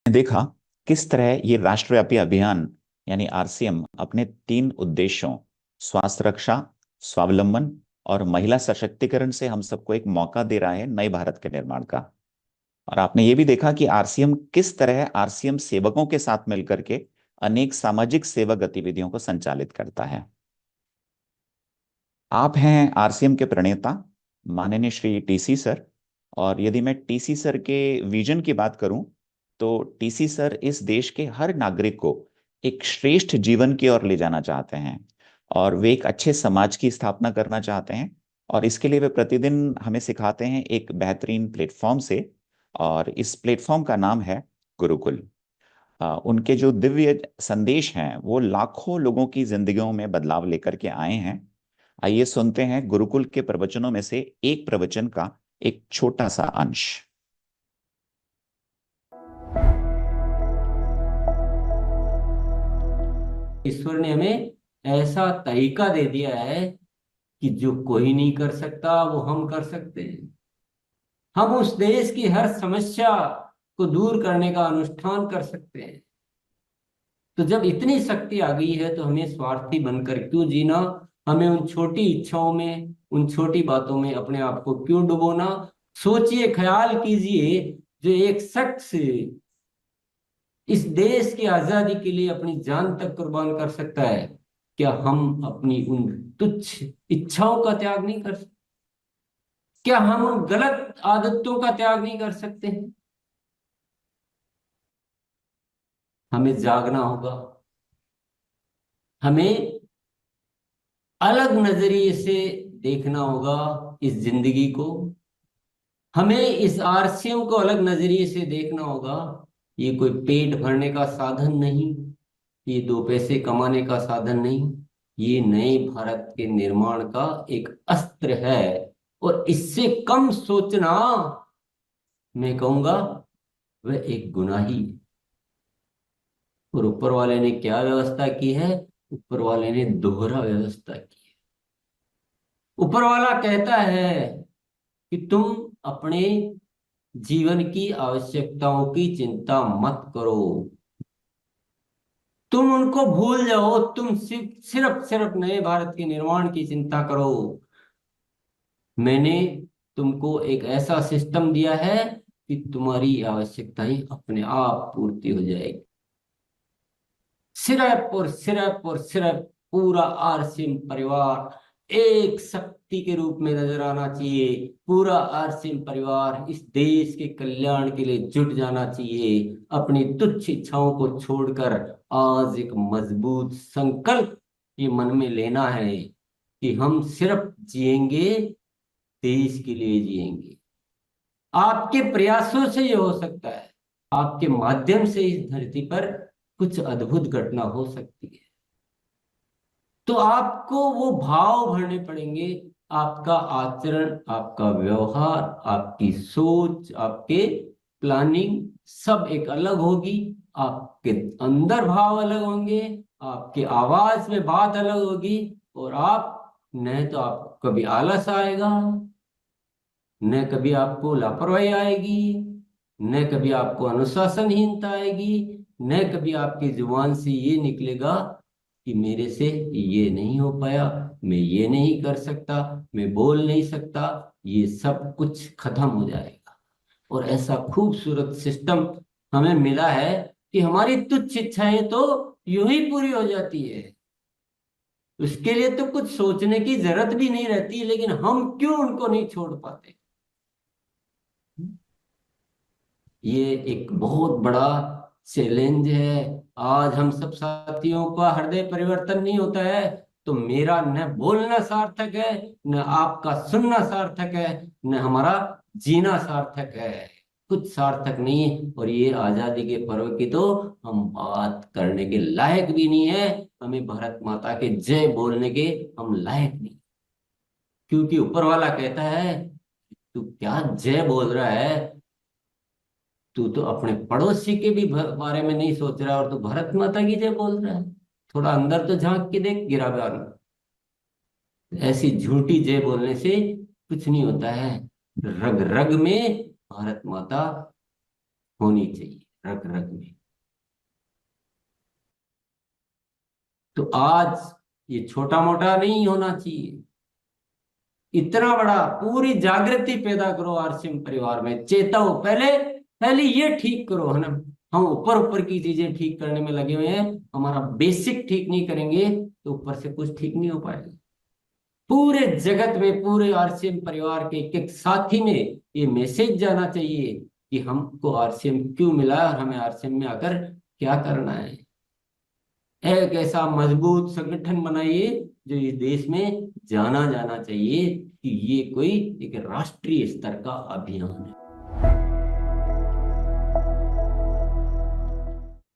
देखा किस तरह ये राष्ट्रव्यापी अभियान यानी आरसीएम अपने तीन उद्देश्यों स्वास्थ्य रक्षा, स्वावलंबन और महिला सशक्तिकरण से हम सबको एक मौका दे रहा है नए भारत के निर्माण का। और आपने ये भी देखा कि आरसीएम किस तरह आरसीएम सेवकों के साथ मिलकर के अनेक सामाजिक सेवा गतिविधियों को संचालित करता है। आप हैं आरसीएम के प्रणेता माननीय श्री टीसी सर। और यदि मैं टीसी सर के विजन की बात करूं तो टीसी सर इस देश के हर नागरिक को एक श्रेष्ठ जीवन की ओर ले जाना चाहते हैं और वे एक अच्छे समाज की स्थापना करना चाहते हैं। और इसके लिए वे प्रतिदिन हमें सिखाते हैं एक बेहतरीन प्लेटफॉर्म से। और इस प्लेटफॉर्म का नाम है गुरुकुल। उनके जो दिव्य संदेश हैं वो लाखों लोगों की जिंदगियों में बदलाव लेकर के आए हैं। आइए सुनते हैं गुरुकुल के प्रवचनों में से एक प्रवचन का एक छोटा सा अंश। ईश्वर ने हमें ऐसा तरीका दे दिया है कि जो कोई नहीं कर सकता वो हम कर सकते हैं। हम उस देश की हर समस्या को दूर करने का अनुष्ठान कर सकते हैं। तो जब इतनी शक्ति आ गई है तो हमें स्वार्थी बनकर क्यों जीना। हमें उन छोटी इच्छाओं में, उन छोटी बातों में अपने आप को क्यों डुबोना। सोचिए, ख्याल कीजिए, जो एक शख्स इस देश की आजादी के लिए अपनी जान तक कुर्बान कर सकता है, क्या हम अपनी उन तुच्छ इच्छाओं का त्याग नहीं कर सकते? क्या हम उन गलत आदतों का त्याग नहीं कर सकते हैं? हमें जागना होगा। हमें अलग नजरिए से देखना होगा इस जिंदगी को। हमें इस आरसीएम को अलग नजरिए से देखना होगा। ये कोई पेट भरने का साधन नहीं, ये दो पैसे कमाने का साधन नहीं, ये नए भारत के निर्माण का एक अस्त्र है। और इससे कम सोचना, मैं कहूंगा, वह एक गुनाही है। और ऊपर वाले ने क्या व्यवस्था की है? ऊपर वाले ने दोहरा व्यवस्था की है। ऊपर वाला कहता है कि तुम अपने जीवन की आवश्यकताओं की चिंता मत करो, तुम उनको भूल जाओ, तुम सिर्फ सिर्फ नए भारत के निर्माण की चिंता करो। मैंने तुमको एक ऐसा सिस्टम दिया है कि तुम्हारी आवश्यकताएं अपने आप पूर्ति हो जाएगी। सिर्फ पूरा आरसीएम परिवार एक शक्ति के रूप में नजर आना चाहिए। पूरा आरसीएम परिवार इस देश के कल्याण के लिए जुट जाना चाहिए। अपनी तुच्छ इच्छाओं को छोड़कर आज एक मजबूत संकल्प ये मन में लेना है कि हम सिर्फ जिएंगे, देश के लिए जिएंगे। आपके प्रयासों से ये हो सकता है। आपके माध्यम से इस धरती पर कुछ अद्भुत घटना हो सकती है। तो आपको वो भाव भरने पड़ेंगे। आपका आचरण, आपका व्यवहार, आपकी सोच, आपके प्लानिंग सब एक अलग होगी। आपके अंदर भाव अलग होंगे, आपके आवाज में बात अलग होगी। और आप, न तो आपको कभी आलस आएगा, न कभी आपको लापरवाही आएगी, न कभी आपको अनुशासनहीनता आएगी, न कभी आपकी जुबान से ये निकलेगा कि मेरे से ये नहीं हो पाया, मैं ये नहीं कर सकता, मैं बोल नहीं सकता। ये सब कुछ खत्म हो जाएगा। और ऐसा खूबसूरत सिस्टम हमें मिला है कि हमारी तुच्छ इच्छाएं तो यूं ही पूरी हो जाती है। उसके लिए तो कुछ सोचने की जरूरत भी नहीं रहती, लेकिन हम क्यों उनको नहीं छोड़ पाते? ये एक बहुत बड़ा चैलेंज है। आज हम सब साथियों का हृदय परिवर्तन नहीं होता है तो मेरा न बोलना सार्थक है, न आपका सुनना सार्थक है, न हमारा जीना सार्थक है। कुछ सार्थक नहीं है। और ये आजादी के पर्व की तो हम बात करने के लायक भी नहीं है। हमें भारत माता के जय बोलने के हम लायक नहीं। क्योंकि ऊपर वाला कहता है, तू क्या जय बोल रहा है? तू तो अपने पड़ोसी के भी बारे में नहीं सोच रहा और तू भारत माता की जय बोल रहा है। थोड़ा अंदर तो झांक के देख गिराबान। ऐसी झूठी जय बोलने से कुछ नहीं होता है। रग रग में भारत माता होनी चाहिए। रग रग में। तो आज ये छोटा मोटा नहीं होना चाहिए, इतना बड़ा, पूरी जागृति पैदा करो आरसीएम परिवार में, चेताओ, पहले पहले ये ठीक करो, है ना। हम ऊपर ऊपर की चीजें ठीक करने में लगे हुए हैं, हमारा बेसिक ठीक नहीं करेंगे तो ऊपर से कुछ ठीक नहीं हो पाएगा। पूरे जगत में, पूरे आरसीएम परिवार के एक एक साथी में ये मैसेज जाना चाहिए कि हमको आरसीएम क्यों मिला और हमें आरसीएम में आकर क्या करना है। एक ऐसा मजबूत संगठन बनाइए जो इस देश में जाना जाना चाहिए कि ये कोई एक राष्ट्रीय स्तर का अभियान है।